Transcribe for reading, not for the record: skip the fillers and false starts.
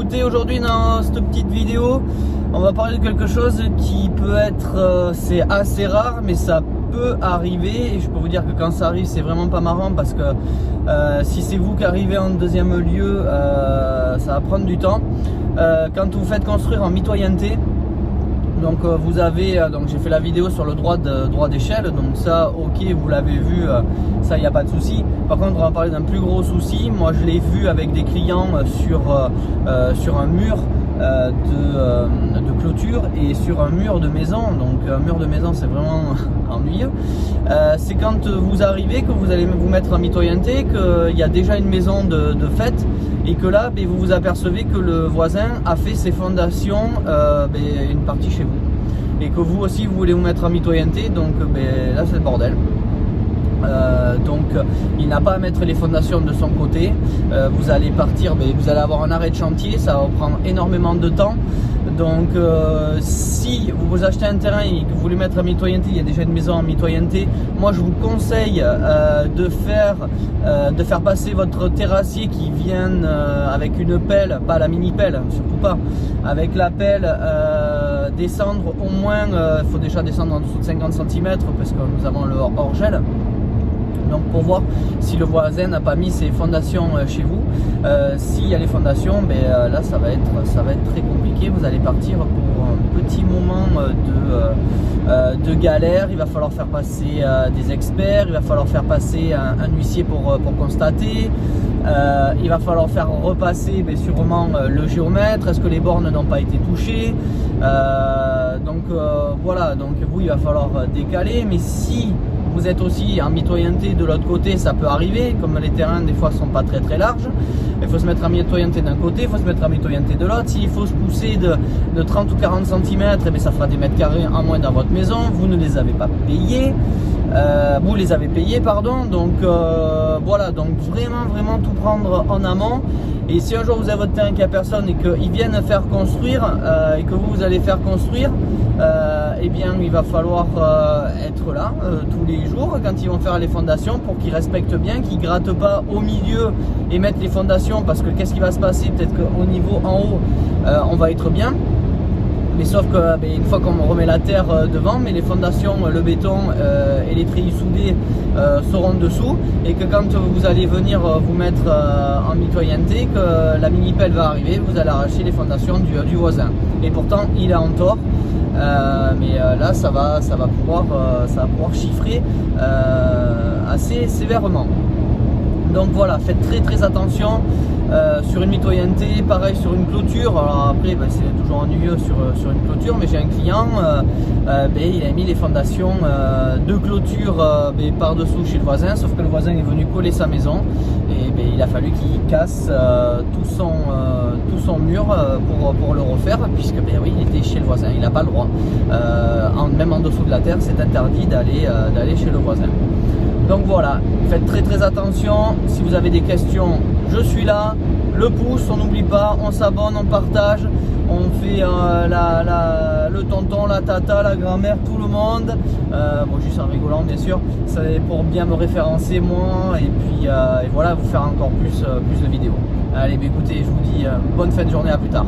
écoutez, aujourd'hui dans cette petite vidéo, on va parler de quelque chose qui peut être, c'est assez rare, mais ça peut arriver. Et je peux vous dire que quand ça arrive, c'est vraiment pas marrant parce que si c'est vous qui arrivez en deuxième lieu, ça va prendre du temps. Quand vous faites construire en mitoyenneté, donc vous avez, donc j'ai fait la vidéo sur le droit d'échelle, donc ça ok, vous l'avez vu, ça il n'y a pas de souci. Par contre on va parler d'un plus gros souci. Moi je l'ai vu avec des clients sur un mur de clôture et sur un mur de maison. Donc un mur de maison c'est vraiment ennuyeux. C'est quand vous arrivez, que vous allez vous mettre en mitoyenneté, qu'il y a déjà une maison de fait, et que là vous vous apercevez que le voisin a fait ses fondations une partie chez vous, et que vous aussi vous voulez vous mettre en mitoyenneté. Donc là c'est le bordel. Donc il n'a pas à mettre les fondations de son côté. Vous allez partir, vous allez avoir un arrêt de chantier, ça va prendre énormément de temps. Donc si vous achetez un terrain et que vous voulez mettre en mitoyenneté, il y a déjà une maison en mitoyenneté, moi je vous conseille de faire passer votre terrassier qui vienne avec une pelle, pas la mini pelle, surtout pas, avec la pelle, descendre au moins, il faut déjà descendre en dessous de 50 cm parce que nous avons le hors-gel. Donc pour voir si le voisin n'a pas mis ses fondations chez vous. S'il y a les fondations, là ça va être très compliqué. Vous allez partir pour un petit moment de galère. Il va falloir faire passer des experts, il va falloir faire passer un huissier pour constater. Il va falloir faire repasser sûrement le géomètre. Est-ce que les bornes n'ont pas été touchées? Voilà, donc vous il va falloir décaler. Mais si vous êtes aussi en mitoyenneté de l'autre côté, ça peut arriver, comme les terrains des fois sont pas très larges. Il faut se mettre en mitoyenneté d'un côté, il faut se mettre en mitoyenneté de l'autre. S'il faut se pousser de 30 ou 40 cm, ça fera des mètres carrés en moins dans votre maison. Vous ne les avez pas payés. Vous les avez payés, pardon. Donc voilà, donc vraiment tout prendre en amont. Et si un jour vous avez votre terrain qui a personne et qu'ils viennent faire construire et que vous allez faire construire, il va falloir être là tous les jours quand ils vont faire les fondations, pour qu'ils respectent bien, qu'ils grattent pas au milieu et mettent les fondations, parce que qu'est-ce qui va se passer? Peut-être qu'au niveau en haut on va être bien, mais sauf que une fois qu'on remet la terre devant, mais les fondations, le béton et les treillis soudés seront dessous, et que quand vous allez venir vous mettre en mitoyenneté, que la mini pelle va arriver, vous allez arracher les fondations du voisin, et pourtant il est en tort. Là ça va pouvoir chiffrer assez sévèrement. Donc voilà, faites très attention sur une mitoyenneté, pareil sur une clôture. Alors après c'est toujours ennuyeux sur une clôture, mais j'ai un client, il a mis les fondations de clôture par dessous chez le voisin, sauf que le voisin est venu coller sa maison, et il a fallu qu'il casse tout son mur pour le refaire, puisque il était chez le voisin, il n'a pas le droit, même en dessous de la terre c'est interdit d'aller chez le voisin. Donc voilà, faites très attention. Si vous avez des questions, je suis là. Le pouce, on n'oublie pas, on s'abonne, on partage, on fait le tonton, la tata, la grand-mère, tout le monde. Juste en rigolant bien sûr, c'est pour bien me référencer moi, et puis voilà, vous faire encore plus de vidéos. Allez, écoutez, je vous dis bonne fin de journée, à plus tard.